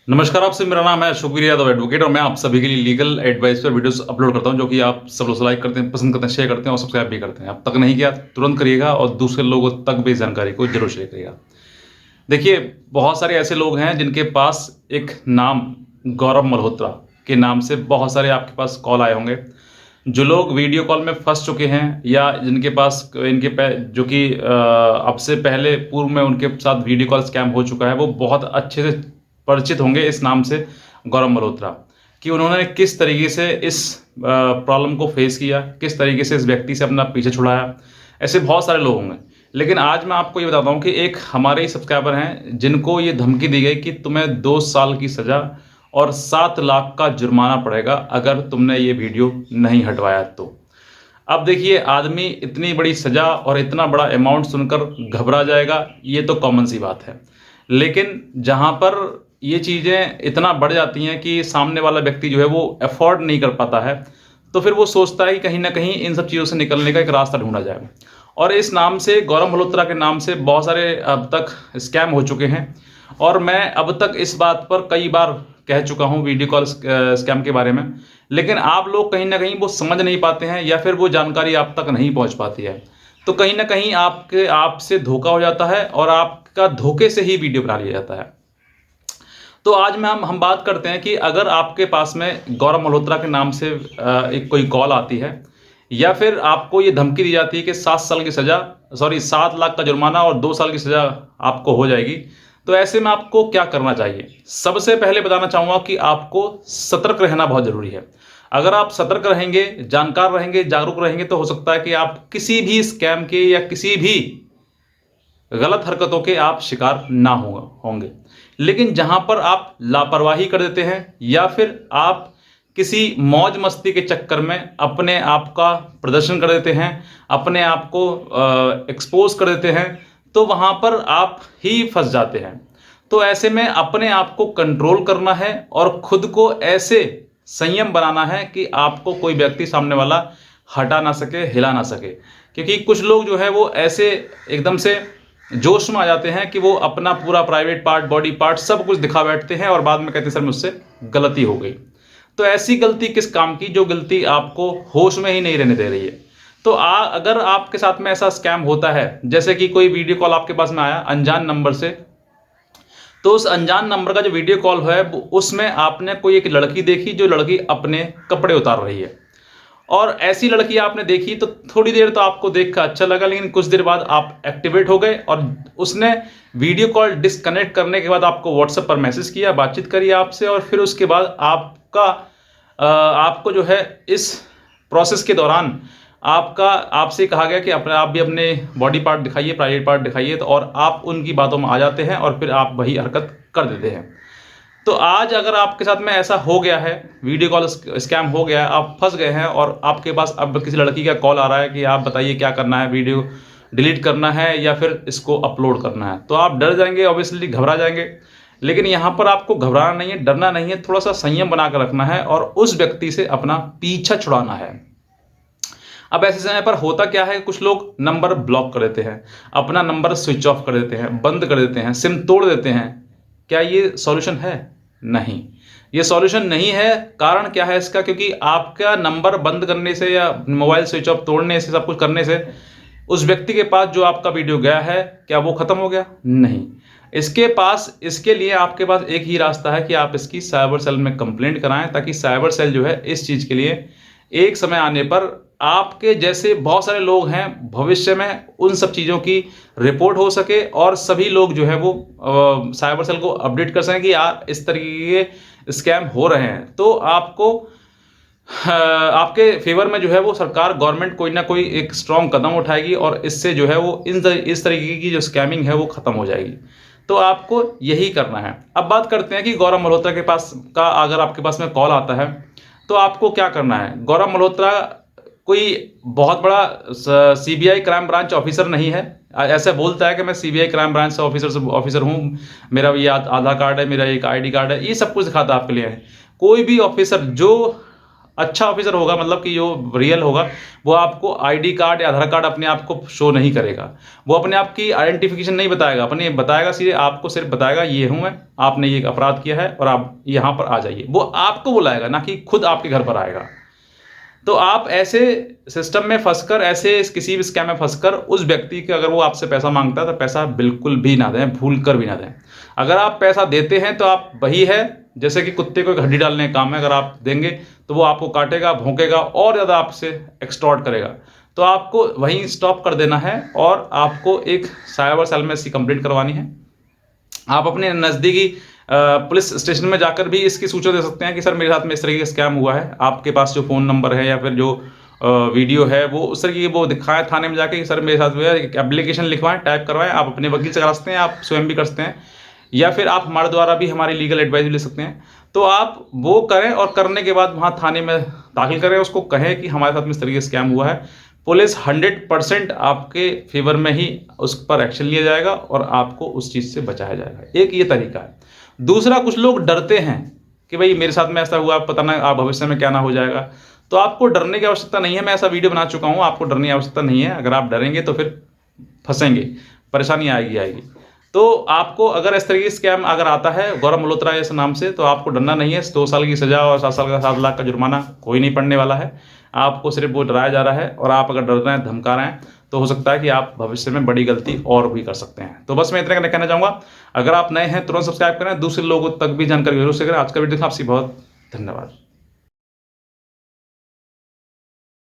नमस्कार आपसे, मेरा नाम है शुक्रिया यादव एडवोकेट और मैं आप सभी के लिए लीगल एडवाइस पर वीडियोस अपलोड करता हूं जो कि आप सब लोग लाइक करते हैं, पसंद करते हैं, शेयर करते हैं और सब्सक्राइब भी करते हैं। अब तक नहीं किया तुरंत करिएगा और दूसरे लोगों तक भी इस जानकारी को जरूर शेयर करिएगा। देखिए, बहुत सारे ऐसे लोग हैं जिनके पास एक नाम गौरव मल्होत्रा के नाम से बहुत सारे आपके पास कॉल आए होंगे। जो लोग वीडियो कॉल में फंस चुके हैं या जिनके पास जो कि अब से पहले पूर्व में उनके साथ वीडियो कॉल स्कैम हो चुका है, वो बहुत अच्छे से परिचित होंगे इस नाम से गौरव मल्होत्रा, कि उन्होंने किस तरीके से इस प्रॉब्लम को फेस किया, किस तरीके से इस व्यक्ति से अपना पीछे छुड़ाया। ऐसे बहुत सारे लोग होंगे, लेकिन आज मैं आपको ये बताता हूँ कि एक हमारे ही सब्सक्राइबर हैं जिनको ये धमकी दी गई कि तुम्हें 2 साल की सज़ा और 7 लाख का जुर्माना पड़ेगा अगर तुमने ये वीडियो नहीं हटवाया तो। अब देखिए, आदमी इतनी बड़ी सज़ा और इतना बड़ा अमाउंट सुनकर घबरा जाएगा, ये तो कॉमन सी बात है। लेकिन जहाँ पर ये चीज़ें इतना बढ़ जाती हैं कि सामने वाला व्यक्ति जो है वो अफोर्ड नहीं कर पाता है, तो फिर वो सोचता है कि कहीं ना कहीं इन सब चीज़ों से निकलने का एक रास्ता ढूंढा जाए। और इस नाम से, गौरव मल्होत्रा के नाम से, बहुत सारे अब तक स्कैम हो चुके हैं और मैं अब तक इस बात पर कई बार कह चुका हूं वीडियो कॉल स्कैम के बारे में। लेकिन आप लोग कहीं ना कहीं वो समझ नहीं पाते हैं या फिर वो जानकारी आप तक नहीं पहुंच पाती है, तो कहीं ना कहीं आपसे धोखा हो जाता है और आपका धोखे से ही वीडियो बना लिया जाता है। तो आज में हम बात करते हैं कि अगर आपके पास में गौरव मल्होत्रा के नाम से एक कोई कॉल आती है या फिर आपको ये धमकी दी जाती है कि 7 लाख का जुर्माना और 2 साल की सज़ा आपको हो जाएगी, तो ऐसे में आपको क्या करना चाहिए। सबसे पहले बताना चाहूँगा कि आपको सतर्क रहना बहुत ज़रूरी है। अगर आप सतर्क रहेंगे, जानकार रहेंगे, जागरूक रहेंगे, तो हो सकता है कि आप किसी भी स्कैम के या किसी भी गलत हरकतों के आप शिकार ना होंगे। लेकिन जहां पर आप लापरवाही कर देते हैं या फिर आप किसी मौज मस्ती के चक्कर में अपने आप का प्रदर्शन कर देते हैं, अपने आप को एक्सपोज कर देते हैं, तो वहां पर आप ही फंस जाते हैं। तो ऐसे में अपने आप को कंट्रोल करना है और खुद को ऐसे संयम बनाना है कि आपको कोई व्यक्ति सामने वाला हटा ना सके, हिला ना सके। क्योंकि कुछ लोग जो है वो ऐसे एकदम से जोश में आ जाते हैं कि वो अपना पूरा प्राइवेट पार्ट, बॉडी पार्ट सब कुछ दिखा बैठते हैं और बाद में कहते हैं सर मुझसे गलती हो गई। तो ऐसी गलती किस काम की जो गलती आपको होश में ही नहीं रहने दे रही है। तो अगर आपके साथ में ऐसा स्कैम होता है, जैसे कि कोई वीडियो कॉल आपके पास में आया अनजान नंबर से, तो उस अनजान नंबर का जो वीडियो कॉल है उसमें आपने कोई एक लड़की देखी जो लड़की अपने कपड़े उतार रही है, और ऐसी लड़की आपने देखी तो थोड़ी देर तो आपको देखकर अच्छा लगा, लेकिन कुछ देर बाद आप एक्टिवेट हो गए और उसने वीडियो कॉल डिस्कनेक्ट करने के बाद आपको व्हाट्सएप पर मैसेज किया, बातचीत करी आपसे, और फिर उसके बाद आपको जो है इस प्रोसेस के दौरान आपसे कहा गया कि आप भी अपने बॉडी पार्ट दिखाइए, प्राइवेट पार्ट दिखाइए, तो और आप उनकी बातों में आ जाते हैं और फिर आप वही हरकत कर देते हैं। तो आज अगर आपके साथ में ऐसा हो गया है, वीडियो कॉल स्कैम हो गया है, आप फंस गए हैं और आपके पास अब किसी लड़की का कॉल आ रहा है कि आप बताइए क्या करना है, वीडियो डिलीट करना है या फिर इसको अपलोड करना है, तो आप डर जाएंगे, ऑब्वियसली घबरा जाएंगे। लेकिन यहाँ पर आपको घबराना नहीं है, डरना नहीं है, थोड़ा सा संयम बना कर रखना है और उस व्यक्ति से अपना पीछा छुड़ाना है। अब ऐसे समय पर होता क्या है, कुछ लोग नंबर ब्लॉक कर देते हैं, अपना नंबर स्विच ऑफ कर देते हैं, बंद कर देते हैं, सिम तोड़ देते हैं। क्या ये सॉल्यूशन है? नहीं, ये सॉल्यूशन नहीं है। कारण क्या है इसका? क्योंकि आपका नंबर बंद करने से या मोबाइल स्विच ऑफ तोड़ने से, सब कुछ करने से उस व्यक्ति के पास जो आपका वीडियो गया है, क्या वो खत्म हो गया? नहीं। इसके लिए आपके पास एक ही रास्ता है कि आप इसकी साइबर सेल में कंप्लेंट कराएं, ताकि साइबर सेल जो है इस चीज़ के लिए एक समय आने पर, आपके जैसे बहुत सारे लोग हैं भविष्य में, उन सब चीज़ों की रिपोर्ट हो सके और सभी लोग जो है वो साइबर सेल को अपडेट कर सकें कि यार इस तरीके के स्कैम हो रहे हैं। तो आपके फेवर में जो है वो सरकार, गवर्नमेंट कोई ना कोई एक स्ट्रॉन्ग कदम उठाएगी और इससे जो है वो इस तरीके की जो स्कैमिंग है वो खत्म हो जाएगी। तो आपको यही करना है। अब बात करते हैं कि गौरव मल्होत्रा के पास का अगर आपके पास में कॉल आता है तो आपको क्या करना है। गौरव मल्होत्रा कोई बहुत बड़ा सीबीआई क्राइम ब्रांच ऑफिसर नहीं है। ऐसा बोलता है कि मैं सीबीआई क्राइम ब्रांच से ऑफिसर हूँ, मेरा ये आधार कार्ड है, मेरा एक आईडी कार्ड है, ये सब कुछ दिखाता है आपके लिए। कोई भी ऑफिसर जो अच्छा ऑफिसर होगा, मतलब कि जो रियल होगा, वो आपको आईडी कार्ड या आधार कार्ड अपने आप को शो नहीं करेगा। वो अपने आप की आइडेंटिफिकेशन नहीं बताएगा, अपने बताएगा सीधे आपको, सिर्फ बताएगा ये हूँ मैं, आपने ये अपराध किया है और आप यहाँ पर आ जाइए। वो आपको बुलाएगा, ना कि खुद आपके घर पर आएगा। तो आप ऐसे सिस्टम में फंसकर, ऐसे किसी भी स्कैम में फंसकर उस व्यक्ति के, अगर वो आपसे पैसा मांगता है तो पैसा बिल्कुल भी ना दें, भूल कर भी ना दें। अगर आप पैसा देते हैं तो आप वही है जैसे कि कुत्ते को एक हड्डी डालने का काम है, अगर आप देंगे तो वो आपको काटेगा, भौंकेगा और ज़्यादा आपसे एक्सटॉर्ट करेगा। तो आपको वहीं स्टॉप कर देना है और आपको एक साइबर सेल में इसकी कंप्लेंट करवानी है। आप अपने नज़दीकी पुलिस स्टेशन में जाकर भी इसकी सूचना दे सकते हैं कि सर मेरे साथ में इस तरीके का स्कैम हुआ है। आपके पास जो फ़ोन नंबर है या फिर जो वीडियो है वो उस तरीके की वो दिखाएं थाने में जाके कि सर मेरे साथ हुआ है, एक एप्लीकेशन लिखवाएं, टाइप करवाएं। आप अपने वकील से करा सकते हैं, आप स्वयं भी कर सकते हैं, या फिर आप हमारे द्वारा भी हमारी लीगल एडवाइस भी ले सकते हैं। तो आप वो करें और करने के बाद वहाँ थाने में दाखिल करें, उसको कहें कि हमारे साथ में इस तरीके से स्कैम हुआ है। पुलिस 100% आपके फेवर में ही उस पर एक्शन लिया जाएगा और आपको उस चीज़ से बचाया जाएगा। एक ये तरीका है। दूसरा, कुछ लोग डरते हैं कि भाई मेरे साथ में ऐसा हुआ, पता ना आप भविष्य में क्या ना हो जाएगा। तो आपको डरने की आवश्यकता नहीं है, मैं ऐसा वीडियो बना चुका हूँ, आपको डरने की आवश्यकता नहीं है। अगर आप डरेंगे तो फिर फंसेंगे, परेशानी आएगी। तो आपको अगर इस तरीके से स्कैम अगर आता है गौरव मल्होत्रा इस नाम से, तो आपको डरना नहीं है। 2 साल की सजा और 7 साल का 7 लाख का जुर्माना कोई नहीं पड़ने वाला है। आपको सिर्फ वो डराया जा रहा है, और आप अगर डर रहे हैं, धमका रहे हैं, तो हो सकता है कि आप भविष्य में बड़ी गलती और भी कर सकते हैं। तो बस मैं इतना कहना चाहूँगा। अगर आप नए हैं तुरंत सब्सक्राइब करें, दूसरे लोगों तक भी जानकारी जरूर से करें। आज का वीडियो देखा, आपसे बहुत धन्यवाद।